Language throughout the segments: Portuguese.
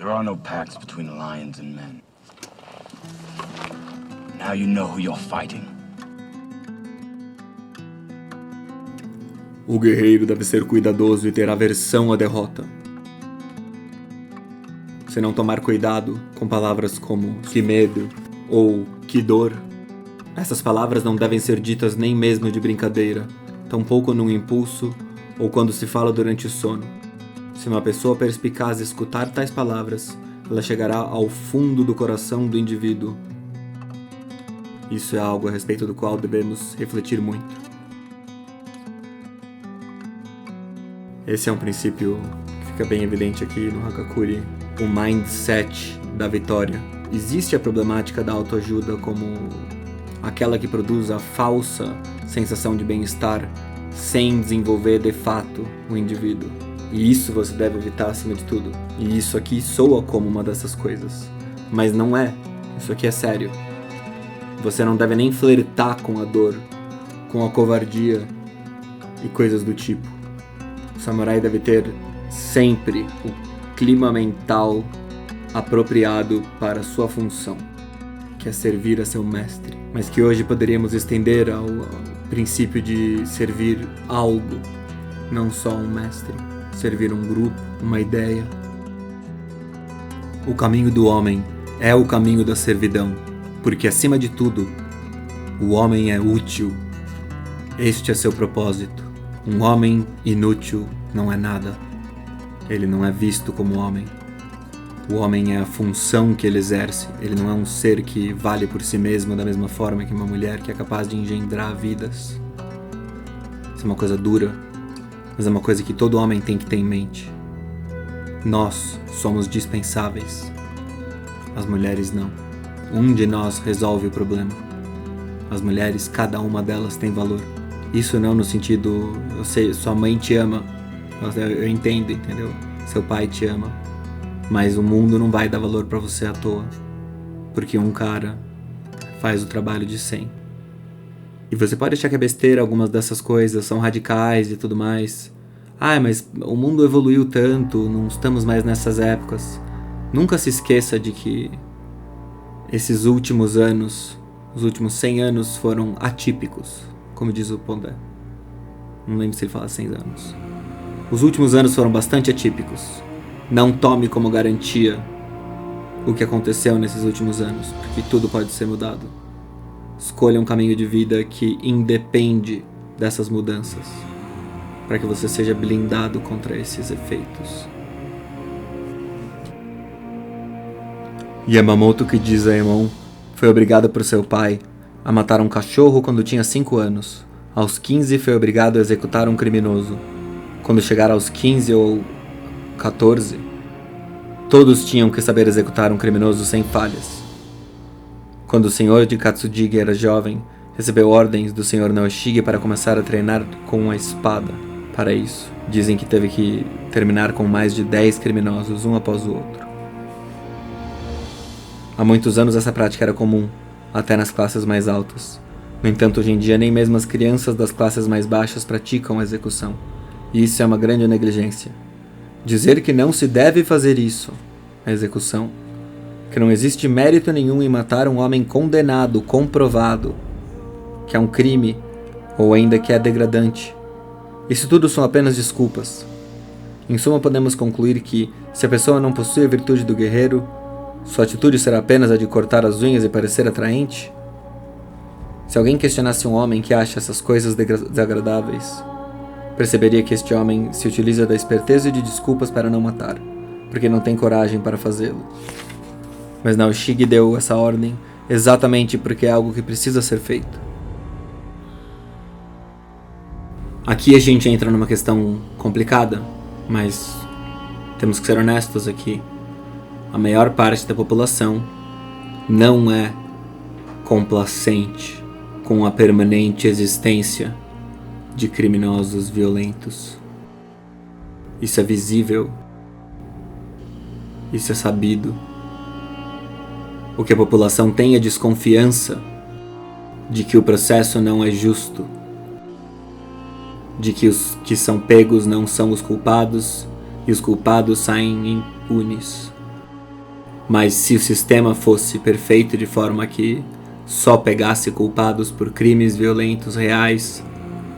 There are no pacts between lions and men. Now you know who you're fighting. O guerreiro deve ser cuidadoso e ter aversão à derrota. Se não tomar cuidado com palavras como que medo ou que dor, essas palavras não devem ser ditas nem mesmo de brincadeira, tampouco num impulso ou quando se fala durante o sono. Se uma pessoa perspicaz escutar tais palavras, ela chegará ao fundo do coração do indivíduo. Isso é algo a respeito do qual devemos refletir muito. Esse é um princípio que fica bem evidente aqui no Hagakure, o mindset da vitória. Existe a problemática da autoajuda como aquela que produz a falsa sensação de bem-estar sem desenvolver de fato o indivíduo. E isso você deve evitar acima de tudo. E isso aqui soa como uma dessas coisas. Mas não é. Isso aqui é sério. Você não deve nem flertar com a dor, com a covardia e coisas do tipo. O samurai deve ter sempre o clima mental apropriado para a sua função, que é servir a seu mestre. Mas que hoje poderíamos estender ao princípio de servir algo, não só um mestre. Servir um grupo, uma ideia. O caminho do homem é o caminho da servidão, porque acima de tudo, o homem é útil. Este é seu propósito. Um homem inútil não é nada. Ele não é visto como homem. O homem é a função que ele exerce. Ele não é um ser que vale por si mesmo da mesma forma que uma mulher que é capaz de engendrar vidas. Isso é uma coisa dura, mas é uma coisa que todo homem tem que ter em mente. Nós somos dispensáveis. As mulheres não. Um de nós resolve o problema. As mulheres, cada uma delas tem valor. Isso não no sentido, eu sei, sua mãe te ama. Eu entendo, entendeu? Seu pai te ama. Mas o mundo não vai dar valor pra você à toa. Porque um cara faz o trabalho de 100. E você pode achar que é besteira, algumas dessas coisas são radicais e tudo mais. Ah, mas o mundo evoluiu tanto, não estamos mais nessas épocas. Nunca se esqueça de que esses últimos anos, os últimos 100 anos foram atípicos, como diz o Pondé. Não lembro se ele fala 100 anos. Os últimos anos foram bastante atípicos. Não tome como garantia o que aconteceu nesses últimos anos, porque tudo pode ser mudado. Escolha um caminho de vida que independe dessas mudanças, para que você seja blindado contra esses efeitos. Yamamoto Kijizaemon foi obrigado por seu pai a matar um cachorro quando tinha 5 anos. Aos 15 foi obrigado a executar um criminoso. Quando chegar aos 15 ou 14, todos tinham que saber executar um criminoso sem falhas. Quando o senhor de Katsujige era jovem, recebeu ordens do senhor Naoshige para começar a treinar com a espada. Para isso, dizem que teve que terminar com mais de 10 criminosos, um após o outro. Há muitos anos essa prática era comum, até nas classes mais altas. No entanto, hoje em dia nem mesmo as crianças das classes mais baixas praticam a execução. E isso é uma grande negligência. Dizer que não se deve fazer isso, a execução, que não existe mérito nenhum em matar um homem condenado, comprovado, que é um crime, ou ainda que é degradante. Isso tudo são apenas desculpas. Em suma, podemos concluir que, se a pessoa não possui a virtude do guerreiro, sua atitude será apenas a de cortar as unhas e parecer atraente? Se alguém questionasse um homem que acha essas coisas desagradáveis, perceberia que este homem se utiliza da esperteza e de desculpas para não matar, porque não tem coragem para fazê-lo. Mas Naoshige deu essa ordem exatamente porque é algo que precisa ser feito. Aqui a gente entra numa questão complicada, mas temos que ser honestos aqui. A maior parte da população não é complacente com a permanente existência de criminosos violentos. Isso é visível. Isso é sabido. O que a população tem é desconfiança de que o processo não é justo, de que os que são pegos não são os culpados e os culpados saem impunes. Mas se o sistema fosse perfeito de forma que só pegasse culpados por crimes violentos reais,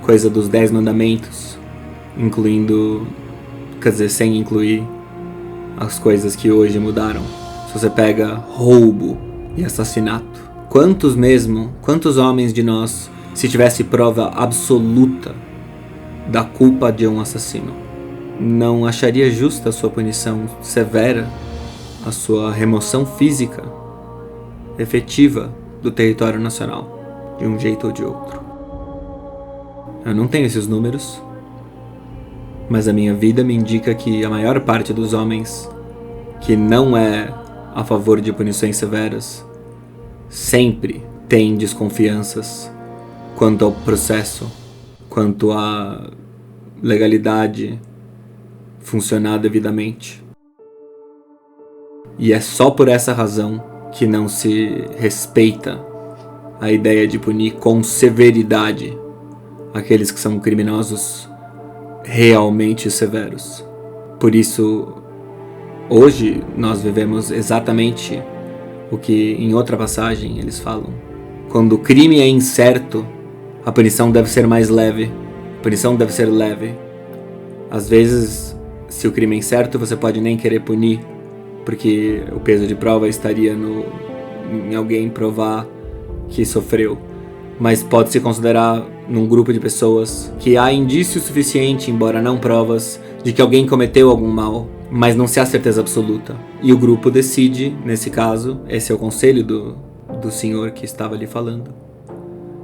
coisa dos 10 mandamentos, sem incluir as coisas que hoje mudaram. Se você pega roubo e assassinato, quantos homens de nós, se tivesse prova absoluta da culpa de um assassino, não acharia justa a sua punição severa, a sua remoção física efetiva do território nacional, de um jeito ou de outro? Eu não tenho esses números, mas a minha vida me indica que a maior parte dos homens que não é a favor de punições severas sempre tem desconfianças quanto ao processo, quanto à legalidade funcionar devidamente. E é só por essa razão que não se respeita a ideia de punir com severidade aqueles que são criminosos realmente severos. Por isso, hoje nós vivemos exatamente o que em outra passagem eles falam. Quando o crime é incerto, a punição deve ser mais leve. A punição deve ser leve. Às vezes, se o crime é incerto, você pode nem querer punir, porque o peso de prova estaria em alguém provar que sofreu. Mas pode-se considerar num grupo de pessoas que há indício suficiente, embora não provas, de que alguém cometeu algum mal, mas não se há certeza absoluta. E o grupo decide, nesse caso, esse é o conselho do senhor que estava ali falando.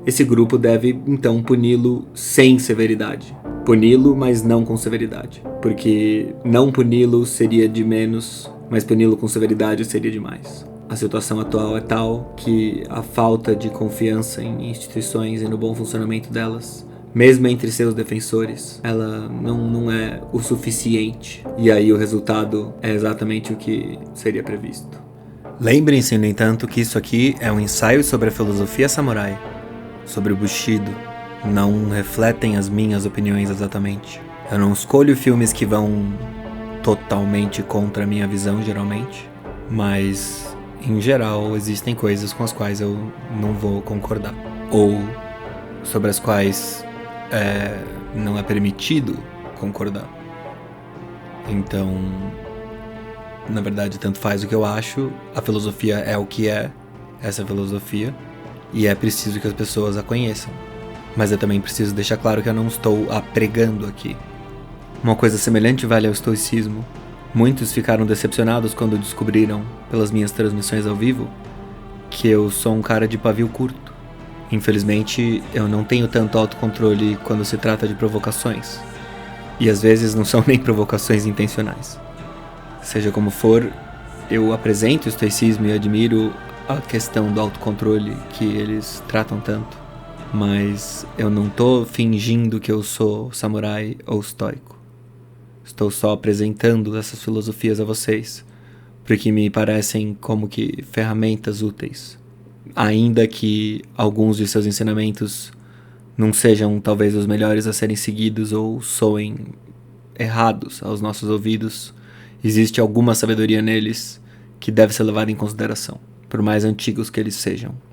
Esse grupo deve, então, puni-lo sem severidade. Puni-lo, mas não com severidade. Porque não puni-lo seria de menos, mas puni-lo com severidade seria demais. A situação atual é tal que a falta de confiança em instituições e no bom funcionamento delas, mesmo entre seus defensores, ela não é o suficiente. E aí o resultado é exatamente o que seria previsto. Lembrem-se, no entanto, que isso aqui é um ensaio sobre a filosofia samurai, sobre o Bushido. Não refletem as minhas opiniões exatamente. Eu não escolho filmes que vão totalmente contra a minha visão, geralmente, mas em geral existem coisas com as quais eu não vou concordar, ou sobre as quais não é permitido concordar. Então, na verdade, tanto faz o que eu acho, a filosofia é o que é, essa filosofia, e é preciso que as pessoas a conheçam. Mas eu também preciso deixar claro que eu não estou a pregando aqui. Uma coisa semelhante vale ao estoicismo. Muitos ficaram decepcionados quando descobriram, pelas minhas transmissões ao vivo, que eu sou um cara de pavio curto. Infelizmente, eu não tenho tanto autocontrole quando se trata de provocações. E às vezes não são nem provocações intencionais. Seja como for, eu apresento o estoicismo e admiro a questão do autocontrole que eles tratam tanto. Mas eu não tô fingindo que eu sou samurai ou estoico. Estou só apresentando essas filosofias a vocês, porque me parecem como que ferramentas úteis. Ainda que alguns de seus ensinamentos não sejam talvez os melhores a serem seguidos ou soem errados aos nossos ouvidos, existe alguma sabedoria neles que deve ser levada em consideração, por mais antigos que eles sejam.